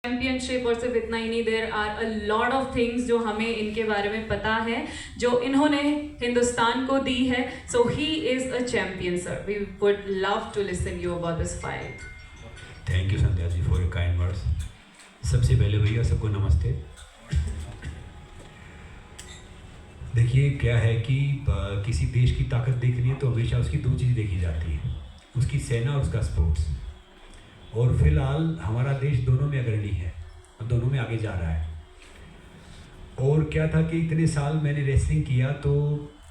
Championship और सिर्फ इतना ही नहीं, there are a lot of things जो हमें इनके बारे में पता है, जो इन्होंने हिंदुस्तान को दी है. So he is a champion sir. We would love to listen you about this fight. Thank you Sandhya ji for your kind words. सबसे पहले भैया सबको नमस्ते. देखिए क्या है कि किसी देश की ताकत देखनी है तो हमेशा उसकी दो चीज़ देखी जाती है, उसकी सेना और उसका स्पोर्ट्स. और फिलहाल हमारा देश दोनों में अग्रणी है और दोनों में आगे जा रहा है. और क्या था कि इतने साल मैंने रेसलिंग किया तो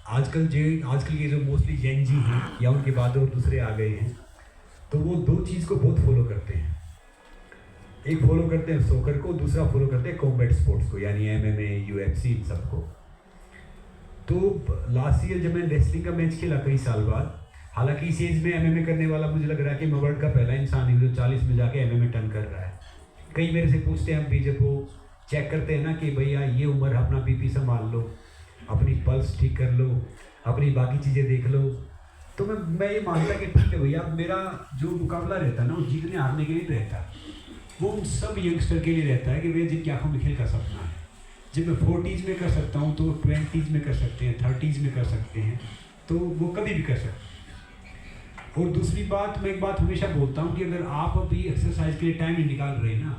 आजकल के जो मोस्टली जैन जी हैं या उनके बाद और दूसरे आ गए हैं, तो वो दो चीज़ को बहुत फॉलो करते हैं. एक फॉलो करते हैं सोकर को, दूसरा फॉलो करते हैं कॉम्बैट स्पोर्ट्स को, यानी MMA, UFC इन सबको. तो लास्ट ईयर जब मैंने रेसलिंग का मैच खेला कई साल बाद, हालांकि इस एज में MMA करने वाला मुझे लग रहा है कि मैं वर्ल्ड का पहला इंसान हूँ जो 40 में जाके MMA टर्न कर रहा है. कई मेरे से पूछते हैं, हम भी जब वो चेक करते हैं ना कि भैया ये उम्र, अपना BP संभाल लो, अपनी पल्स ठीक कर लो, अपनी बाकी चीज़ें देख लो. तो मैं ये मानता कि ठीक है भैया, मेरा जो मुकाबला रहता है ना वो जीतने हारने के लिए रहता, वो उन सब यंगस्टर के लिए रहता है कि वे जिनकी आंखों में खेल का सपना है. जब मैं 40s में कर सकता हूँ तो 20s में कर सकते हैं, 30s में कर सकते हैं, तो वो कभी भी कर सकते हैं. और दूसरी बात, मैं एक बात हमेशा बोलता हूँ कि अगर आप अभी एक्सरसाइज के लिए टाइम नहीं निकाल रहे ना,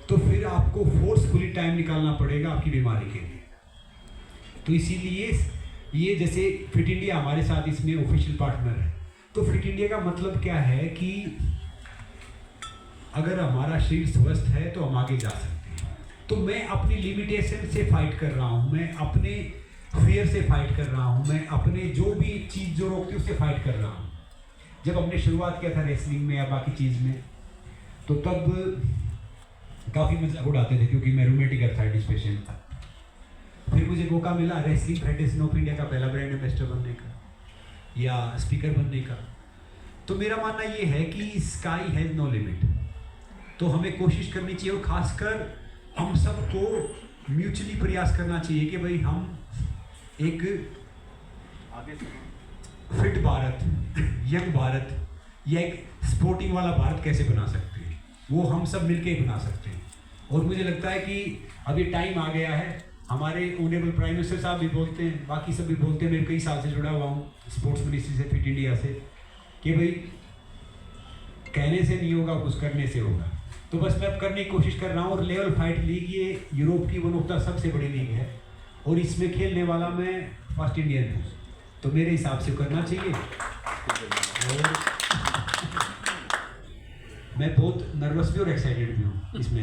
तो फिर आपको फोर्सफुली टाइम निकालना पड़ेगा आपकी बीमारी के लिए. तो इसीलिए ये जैसे फिट इंडिया हमारे साथ इसमें ऑफिशियल पार्टनर है, तो फिट इंडिया का मतलब क्या है कि अगर हमारा शरीर स्वस्थ है तो हम आगे जा सकते हैं. तो मैं अपनी लिमिटेशन से फाइट कर रहा हूँ, मैं अपने फियर से फाइट कर रहा हूँ, मैं अपने जो भी चीज़ जो रोकती है उससे फाइट कर रहा हूँ. जब हमने शुरुआत किया था रेसलिंग में या बाकी चीज़ में, तो तब काफ़ी मजाक उड़ाते थे क्योंकि मैं रूमेटिक आर्थराइटिस पेशेंट था. फिर मुझे मौका मिला रेसलिंग फेडरेशन ऑफ इंडिया का पहला ब्रांड एम्बेसडर बनने का या स्पीकर बनने का. तो मेरा मानना ये है कि स्काई हैज़ नो लिमिट. तो हमें कोशिश करनी चाहिए और ख़ासकर हम सबको म्यूचुअली प्रयास करना चाहिए कि भाई हम एक आगे फिट भारत, यंग भारत या एक स्पोर्टिंग वाला भारत कैसे बना सकते हैं, वो हम सब मिलके ही बना सकते हैं. और मुझे लगता है कि अभी टाइम आ गया है. हमारे ऑनरेबल प्राइम मिनिस्टर साहब भी बोलते हैं, बाकी सब भी बोलते हैं, मैं कई साल से जुड़ा हुआ हूँ स्पोर्ट्स मिनिस्ट्री से, फिट इंडिया से, कि भाई कहने से नहीं होगा, कुछ करने से होगा. तो बस मैं अब करने की कोशिश कर रहा हूँ. और लेवल फाइट लीग ये यूरोप की वन ऑफ द सबसे बड़ी लीग है और इसमें खेलने वाला मैं फर्स्ट इंडियन हूँ. तो मेरे हिसाब से करना चाहिए. और मैं बहुत नर्वस भी और एक्साइटेड भी हूँ इसमें.